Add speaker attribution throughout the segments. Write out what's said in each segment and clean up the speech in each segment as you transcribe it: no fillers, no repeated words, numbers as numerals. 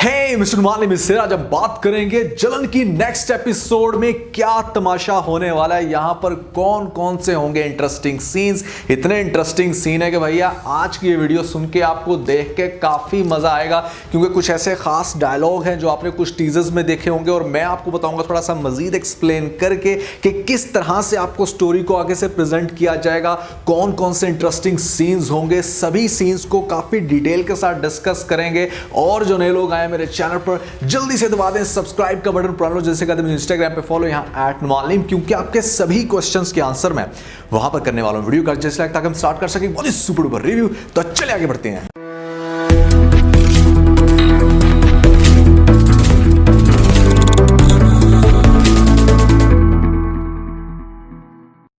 Speaker 1: हे mister मालिम, इससे आज हम बात करेंगे जलन की नेक्स्ट एपिसोड में क्या तमाशा होने वाला है। यहां पर कौन कौन से होंगे इंटरेस्टिंग सीन्स। इतने इंटरेस्टिंग सीन है कि भैया आज की ये वीडियो सुन के आपको देख के काफी मजा आएगा, क्योंकि कुछ ऐसे खास डायलॉग हैं जो आपने कुछ टीजर्स में देखे होंगे और मैं आपको बताऊंगा थोड़ा सा मजीद एक्सप्लेन करके कि किस तरह से आपको स्टोरी को आगे से प्रेजेंट किया जाएगा, कौन कौन से इंटरेस्टिंग सीन्स होंगे। सभी सीन्स को काफी डिटेल के साथ डिस्कस करेंगे। और जो नए लोग आए मेरे चैनल पर, जल्दी से दबा दें सब्सक्राइब का बटन, पुराना जैसे कहते हैं इंस्टाग्राम पे फॉलो यहाँ @मालिम, क्योंकि आपके सभी क्वेश्चंस के आंसर मैं वहां पर करने वाला हूं वीडियो का जैसे ताकि हम स्टार्ट कर सकें बहुत ही सुपर डुपर रिव्यू। तो चले आगे बढ़ते हैं।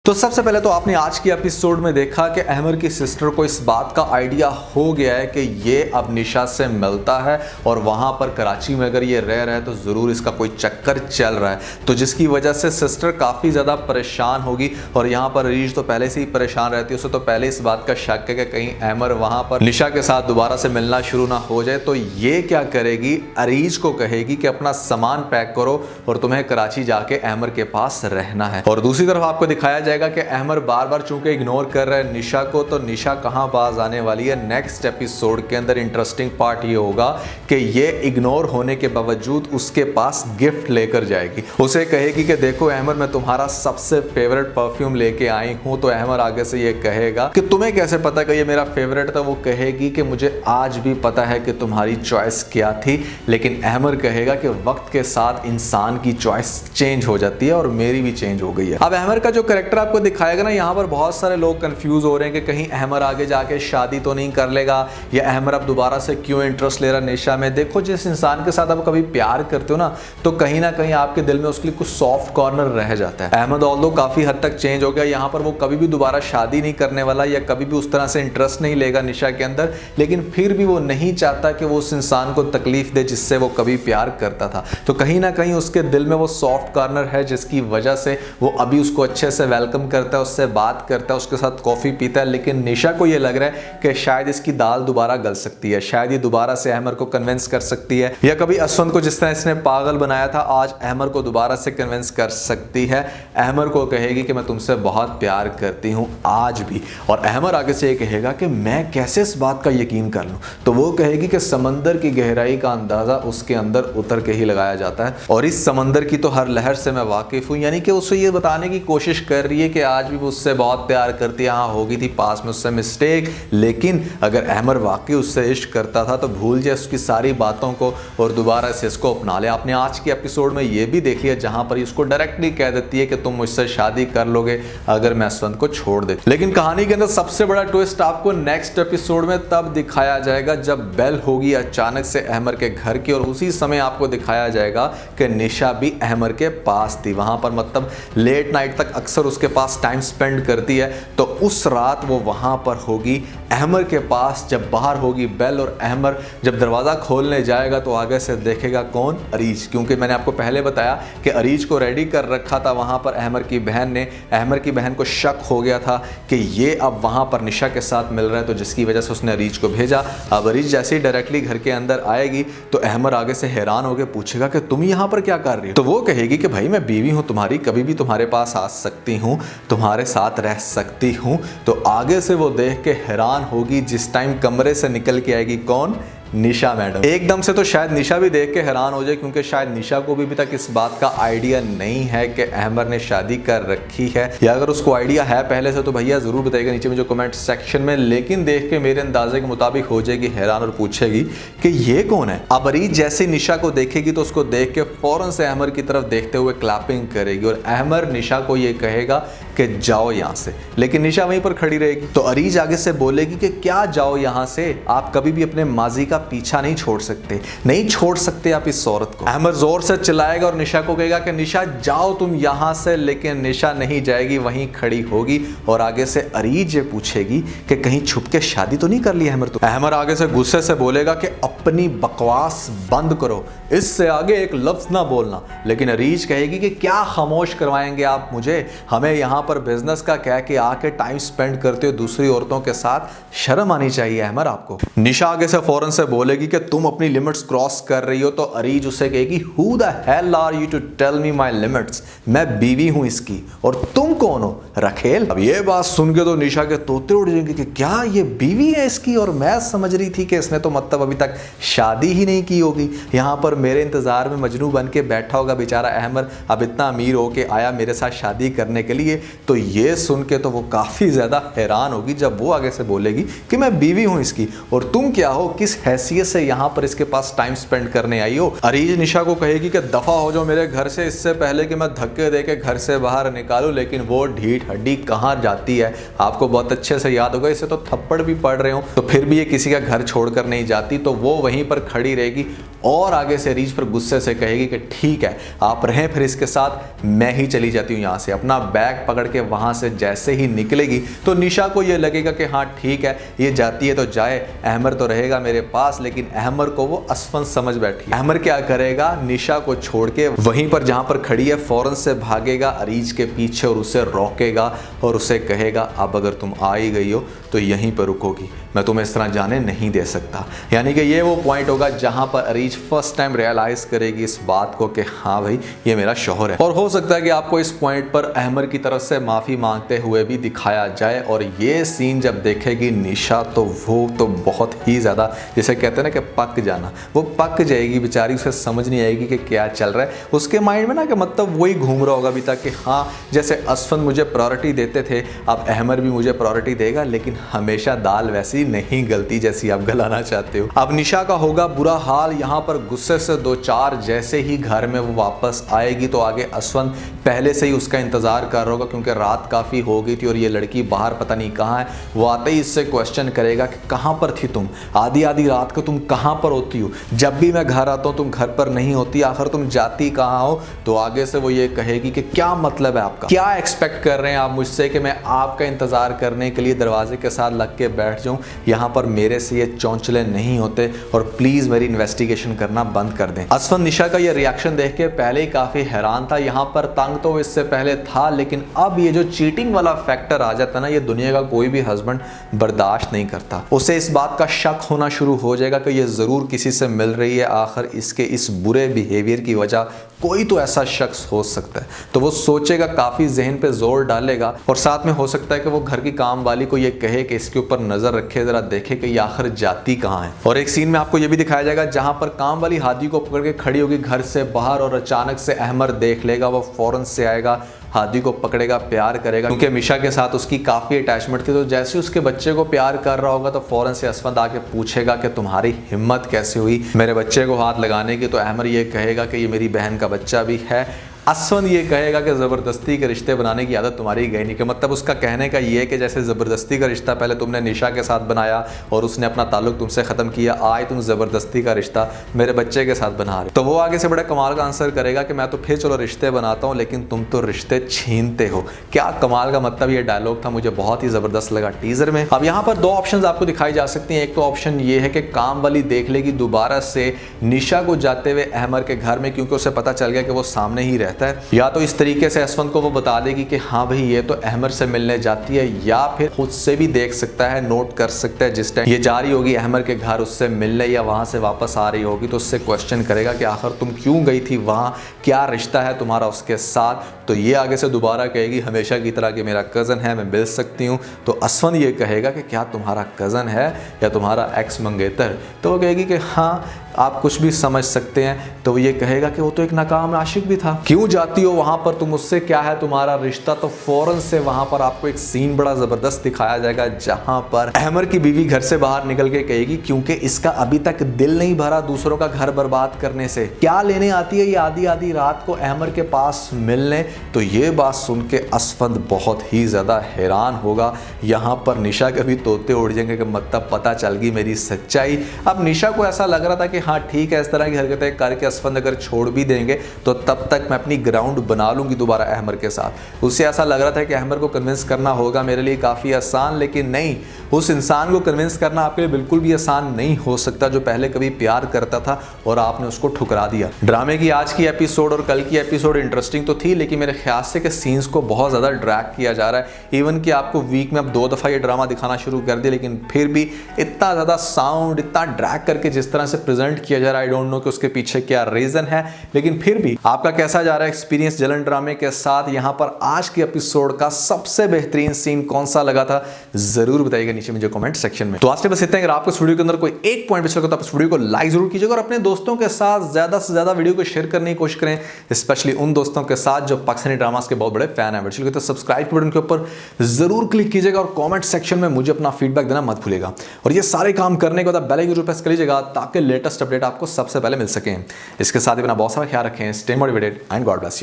Speaker 1: तो सबसे पहले तो आपने आज की एपिसोड में देखा कि अहमर की सिस्टर को इस बात का आइडिया हो गया है कि ये अब निशा से मिलता है और वहाँ पर कराची में अगर ये रह रहा है तो ज़रूर इसका कोई चक्कर चल रहा है, तो जिसकी वजह से सिस्टर काफ़ी ज़्यादा परेशान होगी। और यहाँ पर अरीज तो पहले से ही परेशान रहती है, उसे तो पहले इस बात का शक है कि कहीं अहमर वहाँ पर निशा के साथ दोबारा से मिलना शुरू ना हो जाए। तो ये क्या करेगी, अरीज को कहेगी कि अपना सामान पैक करो और तुम्हें कराची जाके अहमर के पास रहना है। और दूसरी तरफ आपको दिखाया जाए कि अहमर बार बार चूंकि इग्नोर कर रहा है निशा को, तो निशा कहां बाज आने वाली है नेक्स्ट एपिसोड के अंदर। इंटरेस्टिंग पार्ट ये होगा कि ये इग्नोर होने के बावजूद उसके पास गिफ्ट लेकर जाएगी। उसे कहेगी कि देखो अहमर, मैं तुम्हारा सबसे फेवरेट परफ्यूम लेके आई हूं। तो अहमर आगे से ये कहेगा कि तुम्हें कैसे पता कि ये मेरा फेवरेट था। वो कहेगी कि मुझे आज भी पता है कि तुम्हारी चॉइस क्या थी। लेकिन अहमर कहेगा कि वक्त के साथ इंसान की चॉइस चेंज हो जाती है और मेरी भी चेंज हो गई है। अब अहमर का जो कैरेक्टर आपको दिखाएगा ना, यहाँ पर बहुत सारे लोग कंफ्यूज हो रहे हैं कि कहीं अहमर आगे जाके शादी तो नहीं कर लेगा, या अहमर अब दोबारा से क्यों इंटरेस्ट ले रहा निशा में। देखो, जिस इंसान के साथ आप कभी प्यार करते हो ना, तो कहीं ना कहीं आपके दिल में उसके लिए कुछ सॉफ्ट कॉर्नर रह जाता है। अहमद ऑल्दो काफी हद तक चेंज हो गया, यहाँ पर वो कभी भी दोबारा शादी नहीं करने वाला या कभी भी उस तरह से इंटरेस्ट नहीं लेगा निशा के अंदर। लेकिन फिर भी वो नहीं चाहता कि वो उस इंसान को तकलीफ दे जिससे वो कभी प्यार करता था। तो कहीं ना कहीं उसके दिल में वो सॉफ्ट कॉर्नर है, जिसकी वजह से वो अभी उसको अच्छे से वेलकम करता है, उससे बात करता है, उसके साथ कॉफी पीता है। लेकिन निशा को ये लग रहा है कि शायद इसकी दाल दोबारा गल सकती है, शायद ये दोबारा से अहमर को कन्विंस कर सकती है, या कभी असवंत को जिस तरह इसने पागल बनाया था आज अहमर को दोबारा से कन्विंस कर सकती है। अहमर को कहेगी कि मैं तुमसे बहुत प्यार करती हूँ आज भी, और अहमर आगे से ये कहेगा कि मैं कैसे इस बात का यकीन कर लूँ। तो वो कहेगी कि समंदर की गहराई का अंदाजा उसके अंदर उतर के ही लगाया जाता है, और इस समंदर की तो हर लहर से मैं वाकिफ हूँ। यानी कि उसे ये बताने की कोशिश कर रही है कि आज भी उससे बहुत प्यार करती है। हाँ, होगी थी पास में उससे मिस्टेक, लेकिन अगर अहमर वाकई उससे इश्क करता था तो भूल जाए उसकी सारी बातों को और दोबारा से इसको अपना ले। आपने आज के एपिसोड में ये भी देख लिया जहां पर उसको डायरेक्टली कह देती है कि तुम मुझसे शादी कर लोगे अगर मैं असवंत को छोड़ दे। लेकिन कहानी के अंदर सबसे बड़ा ट्विस्ट आपको नेक्स्ट एपिसोड में तब दिखाया जाएगा जब बेल होगी अचानक से अहमर के घर की, और उसी समय आपको दिखाया जाएगा कि निशा भी अहमर के पास थी। वहां पर मतलब लेट नाइट तक अक्सर उसके पास टाइम स्पेंड करती है, तो उस रात वो वहां पर होगी अहमर के पास। जब बाहर होगी बेल और अहमर जब दरवाज़ा खोलने जाएगा तो आगे से देखेगा कौन, अरीज। क्योंकि मैंने आपको पहले बताया कि अरीज को रेडी कर रखा था वहां पर अहमर की बहन ने। अहमर की बहन को शक हो गया था कि ये अब वहां पर निशा के साथ मिल रहा है, तो जिसकी वजह से उसने अरीज को भेजा। अब अरीज जैसे ही डायरेक्टली घर के अंदर आएगी तो अहमर आगे से हैरान होकर पूछेगा कि तुम यहाँ पर क्या कर रही हो। तो वो कहेगी कि भाई मैं बीवी हूँ तुम्हारी, कभी भी तुम्हारे पास आ सकती हूँ, तुम्हारे साथ रह सकती हूँ। तो आगे से वो देख के हैरान होगी जिस टाइम कमरे से निकल के आएगी कौन, निशा मैडम। एकदम से तो शायद निशा भी देख के हैरान हो जाए, क्योंकि शायद निशा को भी अभी तक इस बात का आइडिया नहीं है कि अहमर ने शादी कर रखी है, या अगर उसको आइडिया है पहले से तो भैया जरूर बताइएगा नीचे में जो कमेंट सेक्शन में। लेकिन देख के मेरे अंदाजे के मुताबिक हो जाएगी हैरान और पूछेगी कि ये कौन है। अब अरीज जैसे निशा को देखेगी तो उसको देख के फौरन से अहमर की तरफ देखते हुए क्लैपिंग करेगी, और अहमर निशा को ये कहेगा कि जाओ यहाँ से, लेकिन निशा वहीं पर खड़ी रहेगी। तो अरीज आगे से बोलेगी कि क्या जाओ यहाँ से, आप कभी भी अपने माजी का पीछा नहीं छोड़ सकते, नहीं छोड़ सकते आप इस औरत को। अहमद जोर से चिल्लाएगा और निशा को कहेगा कि निशा जाओ तुम यहां से, लेकिन निशा नहीं जाएगी, वहीं खड़ी होगी। और आगे से अरीज ये पूछेगी कि कहीं छुप के शादी तो नहीं कर ली अहमर। तो अहमर आगे से गुस्से से बोलेगा कि अपनी बकवास बंद करो, इससे आगे एक लफ्ज ना बोलना। लेकिन अरीज कहेगी कि क्या खामोश करवाएंगे आप मुझे, हमें यहाँ पर बिजनेस का कह के आके टाइम स्पेंड करते हो दूसरी औरतों के साथ, शर्म आनी चाहिए अहमर आपको। निशा आगे से फौरन से बोलेगी कि तुम अपनी लिमिट्स क्रॉस कर रही हो, तो अरीज उसे कहेगी who the hell are you to tell me my limits, मैं बीवी हूं इसकी और तुम कौन हो रखेल। अब ये बात सुन के तो निशा के तोते उड़ जाएंगे कि क्या ये बीवी है इसकी, और मैं समझ रही थी कि इसने तो मतलब अभी तक शादी ही नहीं की होगी, यहाँ पर मेरे इंतजार में मजनू बन के बैठा होगा बेचारा अहमर, अब इतना अमीर होके आया मेरे साथ शादी करने के लिए। तो ये सुन के तो वो काफ़ी ज़्यादा हैरान होगी जब वो आगे से बोलेगी कि मैं बीवी हूँ इसकी और तुम क्या हो, किस हैसियत से यहाँ पर इसके पास टाइम स्पेंड करने आई हो। अरीज निशा को कहेगी कि दफ़ा हो जाओ मेरे घर से, इससे पहले कि मैं धक्के दे के घर से बाहर निकालूं। लेकिन वो ढीठ हड्डी कहाँ जाती है, आपको बहुत अच्छे से याद होगा, इसे तो थप्पड़ भी पड़ रहे हो तो फिर भी ये किसी का घर छोड़कर नहीं जाती, तो वो वहीं पर खड़ी रहेगी और आगे से अरीज पर गुस्से से कहेगी कि ठीक है आप रहें फिर इसके साथ, मैं ही चली जाती हूँ यहाँ से। अपना बैग पकड़ के वहाँ से जैसे ही निकलेगी तो निशा को ये लगेगा कि हाँ ठीक है ये जाती है तो जाए, अहमर तो रहेगा मेरे पास। लेकिन अहमर को वो असफन समझ बैठी। अहमर क्या करेगा, निशा को छोड़ के वहीं पर जहाँ पर खड़ी है फौरन से भागेगा अरीज के पीछे और उसे रोकेगा और उसे कहेगा अब अगर तुम आ ही गई हो तो यहीं पर रुकोगी, मैं तुम्हें इस तरह जाने नहीं दे सकता। यानी कि ये वो पॉइंट होगा जहां पर अरीज फर्स्ट टाइम रियलाइज करेगी इस बात को कि हाँ भाई ये मेरा शौहर है। और हो सकता है कि आपको इस पॉइंट पर अहमर की तरफ से माफ़ी मांगते हुए भी दिखाया जाए। और ये सीन जब देखेगी निशा तो वो तो बहुत ही ज़्यादा, जैसे कहते हैं ना कि पक जाना, वो पक जाएगी बेचारी, उसे समझ नहीं आएगी कि क्या चल रहा है उसके माइंड में ना, कि मतलब वही घूम रहा होगा अभी तक कि हाँ जैसे असफन मुझे प्रायोरिटी देते थे अब अहमर भी मुझे प्रायोरिटी देगा, लेकिन हमेशा दाल वैसी नहीं गलती जैसी आप गलाना चाहते हो। अब निशा का होगा बुरा हाल, यहाँ पर गुस्से से दो चार जैसे ही घर में वो वापस आएगी तो आगे असफन पहले से ही उसका इंतजार कर रहा होगा क्योंकि रात काफ़ी हो गई थी और ये लड़की बाहर पता नहीं कहाँ है। वो आते ही इससे क्वेश्चन करेगा कि कहाँ पर थी तुम, आधी आधी रात को तुम कहाँ पर होती हो, जब भी मैं घर आता हूँ तुम घर पर नहीं होती, आखिर तुम जाती कहाँ हो। तो आगे से वो ये कहेगी कि क्या मतलब है आपका, क्या एक्सपेक्ट कर रहे हैं आप मुझसे कि मैं आपका इंतजार करने के लिए दरवाजे के साथ लग के बैठ जाऊं, यहाँ पर मेरे से ये चौंचले नहीं होते और प्लीज मेरी इन्वेस्टिगेशन करना बंद कर दें। असफन निशा का ये रिएक्शन देख के पहले ही काफी हैरान था, यहाँ पर तंग तो इससे पहले था, लेकिन अब ये जो चीटिंग वाला फैक्टर आ जाता है ना, ये दुनिया का कोई भी हस्बैंड बर्दाश्त नहीं करता। उसे इस बात का शक होना शुरू हो जाएगा कि ये जरूर किसी से मिल रही है, आखिर इसके इस बुरे बिहेवियर की वजह कोई तो ऐसा शख्स हो सकता है। तो वो सोचेगा, काफी जहन पे जोर डालेगा और साथ में हो सकता है कि वो घर की काम वाली को ये कहे कि इसके ऊपर नजर रखे, जरा देखे कि ये आखिर जाती कहाँ है। और एक सीन में आपको ये भी दिखाया जाएगा जहां पर काम वाली हादी को पकड़ के खड़ी होगी घर से बाहर और अचानक से अहमर देख लेगा, वो फौरन से आएगा, हादी को पकड़ेगा, प्यार करेगा क्योंकि मिशा के साथ उसकी काफ़ी अटैचमेंट थी। तो जैसे उसके बच्चे को प्यार कर रहा होगा तो फौरन से असफन आके पूछेगा कि तुम्हारी हिम्मत कैसे हुई मेरे बच्चे को हाथ लगाने की। तो अहमर ये कहेगा कि ये मेरी बहन का बच्चा भी है। असफन ये कहेगा कि ज़बरदस्ती के रिश्ते बनाने की आदत तुम्हारी गई नहीं, कि मतलब उसका कहने का ये है कि जैसे ज़बरदस्ती का रिश्ता पहले तुमने निशा के साथ बनाया और उसने अपना ताल्लुक तुमसे ख़त्म किया, आज तुम ज़बरदस्ती का रिश्ता मेरे बच्चे के साथ बना रहे। तो वो आगे से बड़ा कमाल का आंसर करेगा कि मैं तो फिर चलो रिश्ते बनाता हूँ लेकिन तुम तो रिश्ते छीनते हो। क्या कमाल का मतलब ये डायलॉग था, मुझे बहुत ही ज़बरदस्त लगा टीज़र में। अब यहाँ पर दो ऑप्शन आपको दिखाई जा सकती हैं। एक तो ऑप्शन ये है कि काम वाली देख लेगी दोबारा से निशा को जाते हुए अहमर के घर में, क्योंकि उसे पता चल गया कि वो सामने ही रहता है, या तो इस तरीके से असफन को वो बता देगी कि हाँ भाई ये तो अहमर से मिलने जाती है, या फिर खुद से भी देख सकता है, नोट कर सकता है जिस टाइम ये जा रही होगी अहमर के घर उससे मिलने या वहां से वापस आ रही होगी तो उससे क्वेश्चन करेगा कि आखिर तुम क्यों गई थी वहां, क्या रिश्ता है तुम्हारा उसके साथ। तो ये आगे से दोबारा कहेगी हमेशा की तरह कि मेरा कज़न है, मैं मिल सकती हूँ। तो असफन ये कहेगा कि क्या तुम्हारा कज़न है या तुम्हारा एक्स मंगेतर। तो वो कहेगी कि हाँ आप कुछ भी समझ सकते हैं। तो वो ये कहेगा कि वो तो एक नाकाम आशिक भी था, क्यों जाती हो वहां पर तुम, उससे क्या है तुम्हारा रिश्ता। तो फौरन से वहां पर आपको एक सीन बड़ा जबरदस्त दिखाया जाएगा जहां पर अहमर की बीवी घर से बाहर निकल के कहेगी क्योंकि इसका अभी तक दिल नहीं भरा दूसरों का घर बर्बाद करने से, क्या लेने आती है ये आधी आधी रात को अहमर के पास मिलने। तो ये बात सुन के असफन बहुत ही ज्यादा हैरान होगा। यहाँ पर निशा के भी तोते उड़ जाएंगे कि मतलब पता चल गई मेरी सच्चाई। अब निशा को ऐसा लग रहा था कि हाँ ठीक है, इस तरह की हरकतें करके असफंद अगर छोड़ भी देंगे तो तब तक मैं अपनी ग्राउंड बना लूंगी दोबारा अहमर के साथ। उससे ऐसा लग रहा था कि अहमर को कन्विंस करना होगा मेरे लिए काफ़ी आसान, लेकिन नहीं, उस इंसान को कन्विंस करना आपके लिए बिल्कुल भी आसान नहीं हो सकता जो पहले कभी प्यार करता था और आपने उसको ठुकरा दिया। ड्रामे की आज की एपिसोड और कल की एपिसोड इंटरेस्टिंग तो थी, लेकिन मेरे ख्याल से कि सीन्स को बहुत ज़्यादा ड्रैग किया जा रहा है। इवन कि आपको वीक में अब 2 दफ़ा ये ड्रामा दिखाना शुरू कर दिया, लेकिन फिर भी इतना ज़्यादा साउंड, इतना ड्रैग करके जिस तरह से प्रेजेंट किया जा रहा है, आई डोंट नो कि उसके पीछे क्या रीज़न है। लेकिन फिर भी आपका कैसा जा रहा है एक्सपीरियंस जलन ड्रामे के साथ? यहाँ पर आज की एपिसोड का सबसे बेहतरीन सीन कौन सा लगा था जरूर बताइएगा नीचे मुझे कमेंट सेक्शन में। तो आज के बस इतना। अगर आपको इस वीडियो के अंदर कोई एक पॉइंट अच्छा लगा तो आप इस वीडियो को लाइक जरूर कीजिएगा और अपने दोस्तों के साथ ज्यादा से ज्यादा वीडियो को शेयर करने की कोशिश करें, स्पेशली उन दोस्तों के साथ जो पाकिस्तानी ड्रामास के बहुत बड़े फैन हैं। तो सब्सक्राइब बटन के ऊपर जरूर क्लिक कीजिएगा और कमेंट सेक्शन में मुझे अपना फीडबैक देना मत भूलिएगा। और ये सारे काम करने के बाद बेल आइकन जरूर प्रेस कर लीजिएगा ताकि लेटेस्ट अपडेट आपको सबसे पहले मिल सके। इसके साथ ही अपना बहुत सारा ख्याल रखें, stay motivated and God bless you.